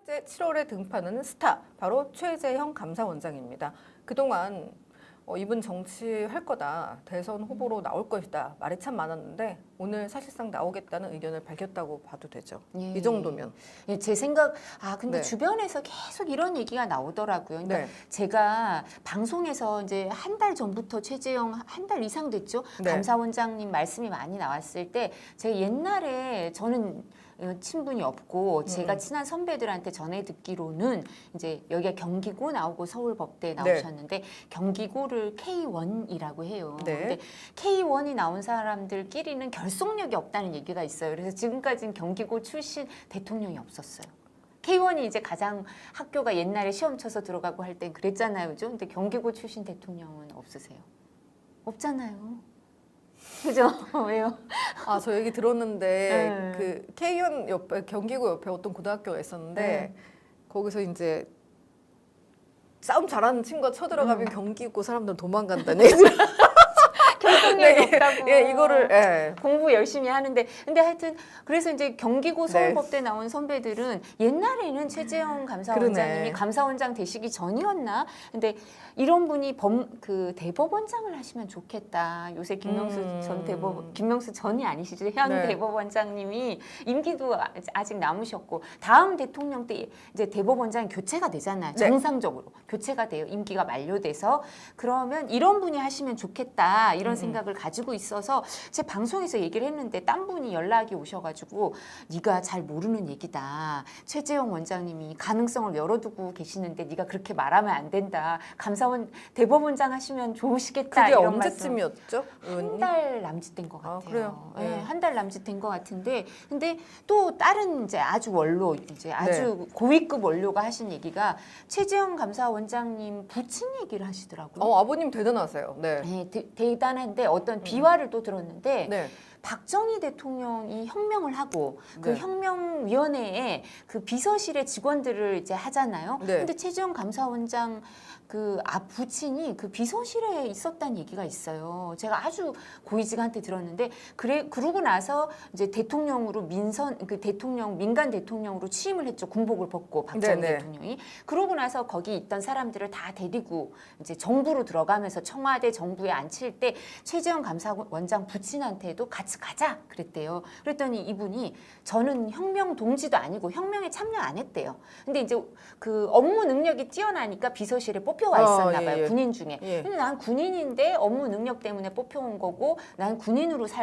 번째 7월에 등판하는 스타, 바로 최재형 감사원장입니다. 그동안 이분 정치할 거다, 대선 후보로 나올 것이다 말이 참 많았는데 오늘 사실상 나오겠다는 의견을 밝혔다고 봐도 되죠. 예. 이 정도면. 예, 제 생각, 근데 네. 주변에서 계속 이런 얘기가 나오더라고요. 그러니까 네. 제가 방송에서 이제 한 달 전부터 최재형 한 달 이상 됐죠. 네. 감사원장님 말씀이 많이 나왔을 때 제가 옛날에 저는 친분이 없고 제가 친한 선배들한테 전해 듣기로는 이제 여기가 경기고 나오고 서울법대에 나오셨는데 경기고를 K1이라고 해요. 네. 근데 K1이 나온 사람들끼리는 결속력이 없다는 얘기가 있어요. 그래서 지금까지는 경기고 출신 대통령이 없었어요. K1이 이제 가장 학교가 옛날에 시험 쳐서 들어가고 할 땐 그랬잖아요. 그죠? 근데 경기고 출신 대통령은 없으세요. 없잖아요. 그죠? 왜요? 저 얘기 들었는데 네. 그 K1 옆에 경기고 옆에 어떤 고등학교가 있었는데 네. 거기서 이제 싸움 잘하는 친구가 쳐들어가면 경기고 사람들 도망간다는 얘기. 결속력이 없다고. 예, 이거를 공부 열심히 하는데 근데 하여튼 그래서 이제 경기고 네. 서울법대 나온 선배들은 옛날에는 최재형 감사원장님이 그러네. 감사원장 되시기 전이었나 근데 이런 분이 그 대법원장을 하시면 좋겠다. 요새 김명수 김명수 전이 아니시죠? 현 네. 대법원장님이 임기도 아직 남으셨고 다음 대통령 때 이제 대법원장이 교체가 되잖아요. 네. 정상적으로 교체가 돼요. 임기가 만료돼서 그러면 이런 분이 하시면 좋겠다. 이런 생각을 가지고 있어서 제 방송에서 얘기를 했는데 딴 분이 연락이 오셔가지고 네가 잘 모르는 얘기다. 최재형 원장님이 가능성을 열어두고 계시는데 네가 그렇게 말하면 안 된다. 대법원장 하시면 좋으시겠다. 그게 이런 언제쯤이었죠? 한 달 남짓된 것 같아요. 그래요? 네, 네. 한 달 남짓된 것 같은데, 근데 또 다른 이제 아주 원로, 이제 아주 고위급 원로가 하신 얘기가 최재형 감사원장님 부친 얘기를 하시더라고요. 아버님 대단하세요. 네. 네, 대단한데 어떤 비화를 또 들었는데 네. 박정희 대통령이 혁명을 하고 그 네. 혁명위원회에 그 비서실의 직원들을 이제 하잖아요. 네. 근데 최재형 감사원장 그 부친이 그 비서실에 있었다는 얘기가 있어요. 제가 아주 고위직한테 들었는데 그러고 나서 이제 대통령으로 민간 대통령으로 취임을 했죠. 군복을 벗고 박정희 네네. 대통령이. 그러고 나서 거기 있던 사람들을 다 데리고 이제 정부로 들어가면서 청와대 정부에 앉힐 때 최재형 감사원장 부친한테도 같이 가자 그랬대요. 그랬더니 이분이 저는 혁명 동지도 아니고 혁명에 참여 안 했대요. 근데 이제 그 업무 능력이 뛰어나니까 비서실에 뽑혀와 있었나 봐요. 예. 군인 중에. 예. 근데 난 군인인데 업무 능력 때문에 뽑혀온 거고 난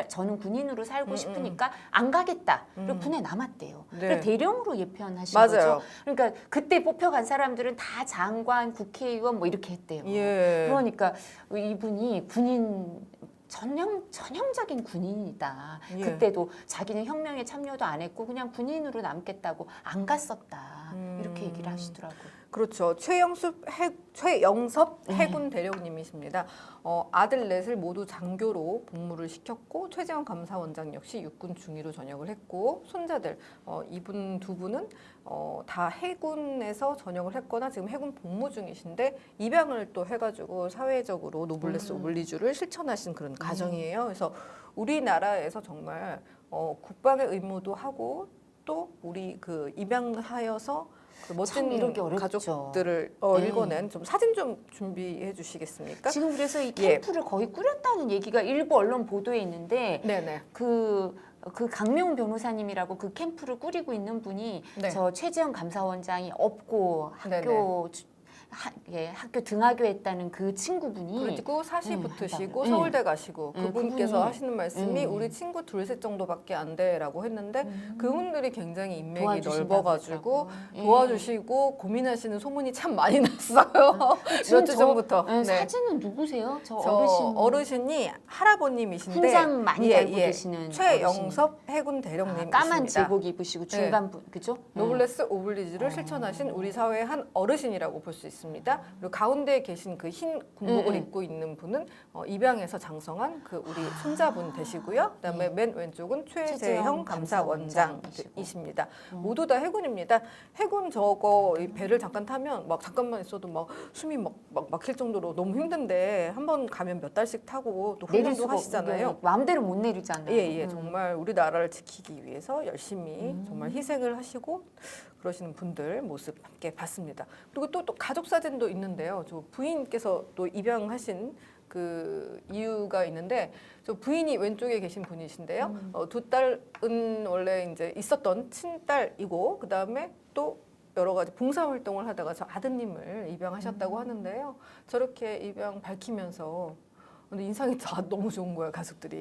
저는 군인으로 살고 싶으니까 안 가겠다. 그리고 군에 남았대요. 네. 그래서 대령으로 예편하신 맞아요. 거죠. 그러니까 그때 뽑혀간 사람들은 다 장관, 국회의원 뭐 이렇게 했대요. 예. 그러니까 이분이 군인 전형적인 군인이다. 예. 그때도 자기는 혁명에 참여도 안 했고 그냥 군인으로 남겠다고 안 갔었다. 이렇게 얘기를 하시더라고요. 그렇죠. 최영섭 해군 대령님이십니다. 아들 넷을 모두 장교로 복무를 시켰고 최재형 감사원장 역시 육군 중위로 전역을 했고 손자들 이분 두 분은 다 해군에서 전역을 했거나 지금 해군 복무 중이신데 입양을 또 해가지고 사회적으로 노블레스 오블리주를 실천하신 그런 가정이에요. 그래서 우리나라에서 정말 국방의 의무도 하고 또 우리 그 입양하여서 그 멋진 이러기 어렵죠. 가족들을 네. 읽어낸 좀 사진 좀 준비해 주시겠습니까? 지금 그래서 이 캠프를 거의 꾸렸다는 얘기가 일부 언론 보도에 있는데 네네. 그 강명훈 변호사님이라고 그 캠프를 꾸리고 있는 분이 네. 저 최재형 감사원장이 없고 네네. 학교 등하교했다는 그 친구분이 그리고 사시 붙으시고 한다고요. 서울대 가시고 네, 그분께서 그분이 하시는 말씀이 우리 친구 둘셋 정도밖에 안 돼라고 했는데 그분들이 굉장히 인맥이 도와주신다고 넓어가지고 하더라고요. 도와주시고 고민하시는 소문이 참 많이 났어요. 몇 주 전부터. 네, 사진은 누구세요? 저 저 어르신 어르신이 할아버님이신데 훈장 많이 달고 계시는 최영섭 해군 대령님이십니다. 까만 제복 입으시고 중간 분 그죠? 노블레스 오블리주를 실천하신 우리 사회의 한 어르신이라고 볼 수 있습니다. 그리고 가운데에 계신 그 흰 군복을 입고 있는 분은 입양해서 장성한 그 우리 손자분 되시고요. 그다음에 맨 왼쪽은 최재형 감사원장이십니다. 모두 다 해군입니다. 해군 저거 이 배를 잠깐 타면 막 잠깐만 있어도 막 숨이 막 막힐 정도로 너무 힘든데 한번 가면 몇 달씩 타고 또 내릴 훈련도 수가 하시잖아요. 마음대로 못 내리잖아요. 예, 정말 우리나라를 지키기 위해서 열심히 정말 희생을 하시고 그러시는 분들 모습 함께 봤습니다. 그리고 또 가족 사진도 있는데요. 저 부인께서 또 입양하신 그 이유가 있는데 저 부인이 왼쪽에 계신 분이신데요. 두 딸은 원래 이제 있었던 친딸이고 그 다음에 또 여러 가지 봉사 활동을 하다가 저 아드님을 입양하셨다고 하는데요. 저렇게 입양 밝히면서 근데 인상이 다 너무 좋은 거예요, 가족들이.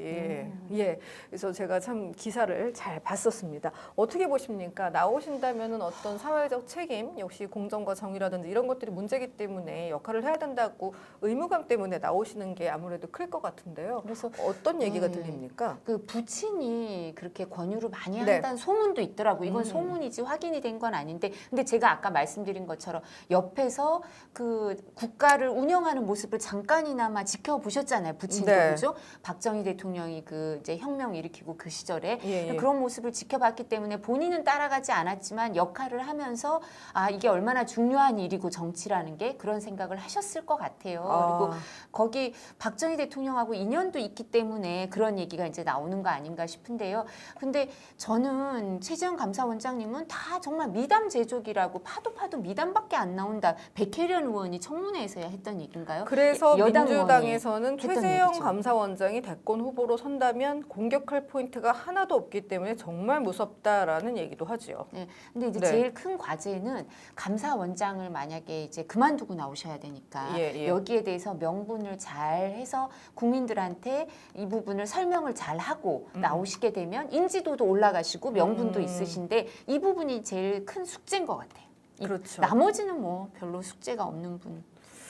예. 그래서 제가 참 기사를 잘 봤었습니다. 어떻게 보십니까? 나오신다면은 어떤 사회적 책임, 역시 공정과 정의라든지 이런 것들이 문제기 때문에 역할을 해야 된다고 의무감 때문에 나오시는 게 아무래도 클 것 같은데요. 그래서 어떤 얘기가 들립니까? 그 부친이 그렇게 권유를 많이 네. 한다는 소문도 있더라고. 이건 소문이지 확인이 된 건 아닌데, 근데 제가 아까 말씀드린 것처럼 옆에서 그 국가를 운영하는 모습을 잠깐이나마 지켜보셨잖아요. 부친도 네. 그죠? 박정희 대통령이 그 이제 혁명 일으키고 그 시절에 예. 그런 모습을 지켜봤기 때문에 본인은 따라가지 않았지만 역할을 하면서 아 이게 얼마나 중요한 일이고 정치라는 게 그런 생각을 하셨을 것 같아요. 그리고 거기 박정희 대통령하고 인연도 있기 때문에 그런 얘기가 이제 나오는 거 아닌가 싶은데요. 근데 저는 최재형 감사원장님은 다 정말 미담 제조기라고 파도 미담밖에 안 나온다. 백혜련 의원이 청문회에서야 했던 얘기인가요? 그래서 여당 민주당에서는 했던 최재형 얘기죠. 감사원장이 대권 후보로 선다면 공격할 포인트가 하나도 없기 때문에 정말 무섭다라는 얘기도 하지요. 네, 근데 이제 네. 제일 큰 과제는 감사원장을 만약에 이제 그만두고 나오셔야 되니까 여기에 대해서 명분을 잘 해서 국민들한테 이 부분을 설명을 잘 하고 나오시게 되면 인지도도 올라가시고 명분도 있으신데 이 부분이 제일 큰 숙제인 것 같아요. 그렇죠. 나머지는 뭐 별로 숙제가 없는 분,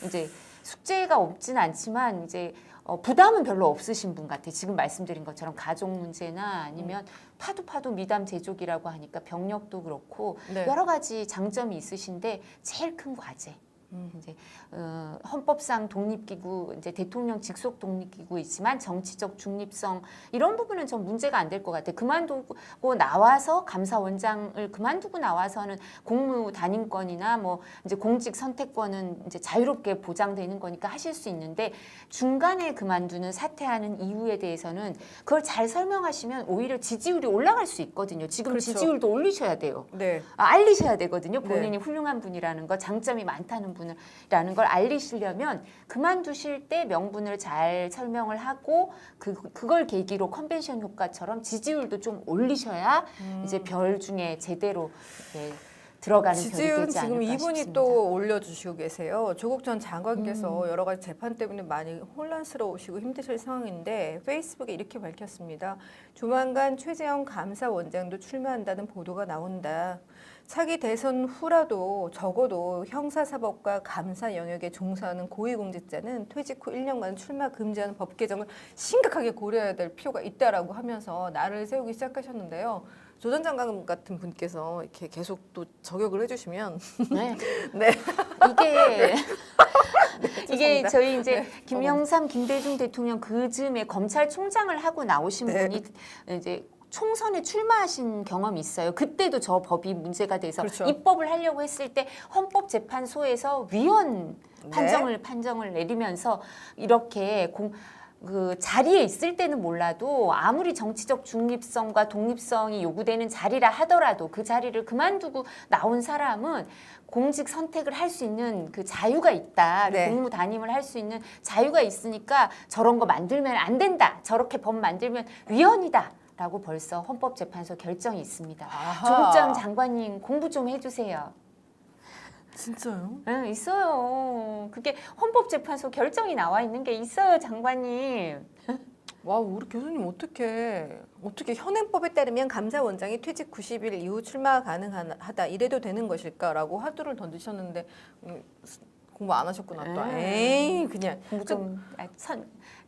이제 숙제가 없진 않지만 이제 부담은 별로 없으신 분 같아요. 지금 말씀드린 것처럼 가족 문제나 아니면 파도 미담 제조기라고 하니까 병력도 그렇고 네. 여러 가지 장점이 있으신데 제일 큰 과제. 이제 헌법상 독립기구 이제 대통령 직속 독립기구이지만 정치적 중립성 이런 부분은 전 문제가 안 될 것 같아요. 그만두고 나와서 감사원장을 그만두고 나와서는 공무 단임권이나 뭐 이제 공직 선택권은 이제 자유롭게 보장되는 거니까 하실 수 있는데 중간에 그만두는 사퇴하는 이유에 대해서는 그걸 잘 설명하시면 오히려 지지율이 올라갈 수 있거든요. 지금 그렇죠. 지지율도 올리셔야 돼요. 네. 알리셔야 되거든요. 네. 본인이 훌륭한 분이라는 거, 장점이 많다는 분이라는 걸 알리시려면 그만두실 때 명분을 잘 설명을 하고 그걸 계기로 컨벤션 효과처럼 지지율도 좀 올리셔야 이제 별 중에 제대로 이제 들어가는 별이 지지율은 되지 지금 않을까 이분이 싶습니다. 또 올려주시고 계세요. 조국 전 장관께서 여러 가지 재판 때문에 많이 혼란스러우시고 힘드실 상황인데 페이스북에 이렇게 밝혔습니다. 조만간 최재형 감사원장도 출마한다는 보도가 나온다. 차기 대선 후라도 적어도 형사사법과 감사 영역에 종사하는 고위공직자는 퇴직 후 1년간 출마 금지하는 법 개정을 심각하게 고려해야 될 필요가 있다라고 하면서 날을 세우기 시작하셨는데요. 조 전 장관 같은 분께서 이렇게 계속 또 저격을 해주시면 네. 네. 이게 죄송합니다. 저희 이제 네. 김영삼, 김대중 대통령 그즈음에 검찰총장을 하고 나오신 네. 분이 이제 총선에 출마하신 경험이 있어요. 그때도 저 법이 문제가 돼서 그렇죠. 입법을 하려고 했을 때 헌법재판소에서 위헌 판정을 내리면서 이렇게 그 자리에 있을 때는 몰라도 아무리 정치적 중립성과 독립성이 요구되는 자리라 하더라도 그 자리를 그만두고 나온 사람은 공직 선택을 할 수 있는 그 자유가 있다. 네. 공무 단임을 할 수 있는 자유가 있으니까 저런 거 만들면 안 된다. 저렇게 법 만들면 위헌이다. 라고 벌써 헌법재판소 결정이 있습니다. 아하. 조국 전 장관님 공부 좀 해주세요. 진짜요? 네, 있어요. 그게 헌법재판소 결정이 나와 있는 게 있어요, 장관님. 와, 우리 교수님 어떻게 현행법에 따르면 감사원장이 퇴직 90일 이후 출마 가능하다 이래도 되는 것일까라고 화두를 던지셨는데 공부 안 하셨구나 또. 에이 그냥 공부 좀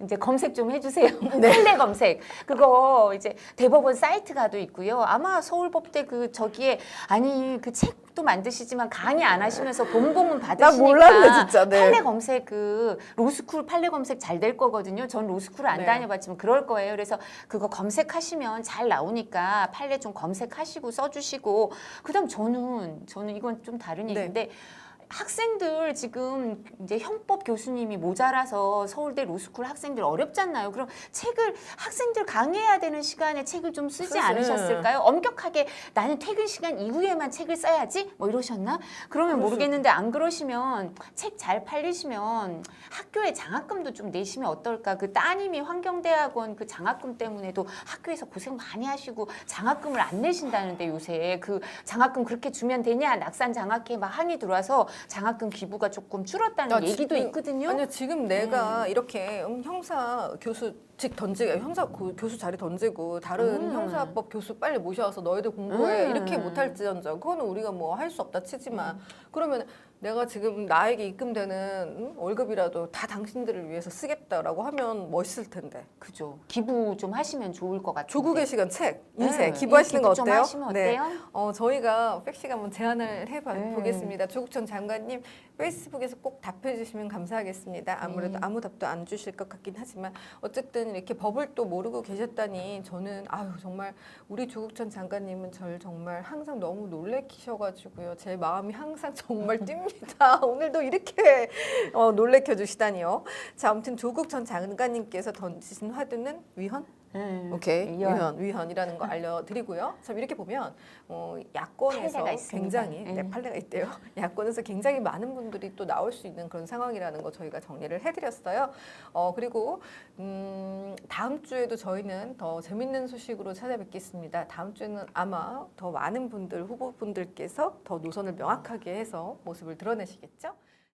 이제 검색 좀 해주세요. 판례 검색. 그거 이제 대법원 사이트 가도 있고요. 아마 서울법대 저기에 아니 그 책도 만드시지만 강의 안 하시면서 본고문 받으시니까 몰랐네, 진짜. 네. 판례 검색 로스쿨 판례 검색 잘 될 거거든요. 전 로스쿨 안 네. 다녀봤지만 그럴 거예요. 그래서 그거 검색하시면 잘 나오니까 판례 좀 검색하시고 써주시고 그다음 저는 이건 좀 다른 네. 얘기인데 학생들 지금 이제 형법 교수님이 모자라서 서울대 로스쿨 학생들 어렵잖아요. 그럼 책을 학생들 강의해야 되는 시간에 책을 좀 쓰지 그치. 않으셨을까요? 엄격하게 나는 퇴근 시간 이후에만 책을 써야지 뭐 이러셨나? 그러면 그럴 모르겠는데 안 그러시면 책 잘 팔리시면 학교에 장학금도 좀 내시면 어떨까? 그 따님이 환경대학원 그 장학금 때문에도 학교에서 고생 많이 하시고 장학금을 안 내신다는데 요새 그 장학금 그렇게 주면 되냐? 낙산 장학회 막 항의 들어와서 장학금 기부가 조금 줄었다는 얘기도 있거든요. 아니요, 지금 내가 이렇게 형사 교수직 던지고 교수 자리 던지고 다른 형사법 교수 빨리 모셔와서 너희들 공부해 이렇게 못할지언정 그거는 우리가 뭐 할 수 없다 치지만 그러면 내가 지금 나에게 입금되는 월급이라도 다 당신들을 위해서 쓰겠다라고 하면 멋있을 텐데. 그죠. 기부 좀 하시면 좋을 것 같아요. 조국의 시간 책 인쇄 네, 기부하시는 거 기부 좀 어때요? 하시면 어때요? 저희가 백씨가 한번 제안을 네. 해보겠습니다. 조국 전 장관님 페이스북에서 꼭 답해 주시면 감사하겠습니다. 아무래도 아무 답도 안 주실 것 같긴 하지만 어쨌든 이렇게 법을 또 모르고 계셨다니 저는 아유 정말 우리 조국 전 장관님은 저를 정말 항상 너무 놀래키셔가지고요. 제 마음이 항상 정말 뜁니다. 오늘도 이렇게 놀래켜 주시다니요. 자, 아무튼 조국 전 장관님께서 던지신 화두는 위헌? 오케이, 위헌이라는 거 알려드리고요. 참 이렇게 보면 야권에서 판례가 있습니다. 굉장히 판례가 있대요. 야권에서 굉장히 많은 분들이 또 나올 수 있는 그런 상황이라는 거 저희가 정리를 해드렸어요. 그리고 다음 주에도 저희는 더 재밌는 소식으로 찾아뵙겠습니다. 다음 주에는 아마 더 많은 분들 후보분들께서 더 노선을 명확하게 해서 모습을 드러내시겠죠.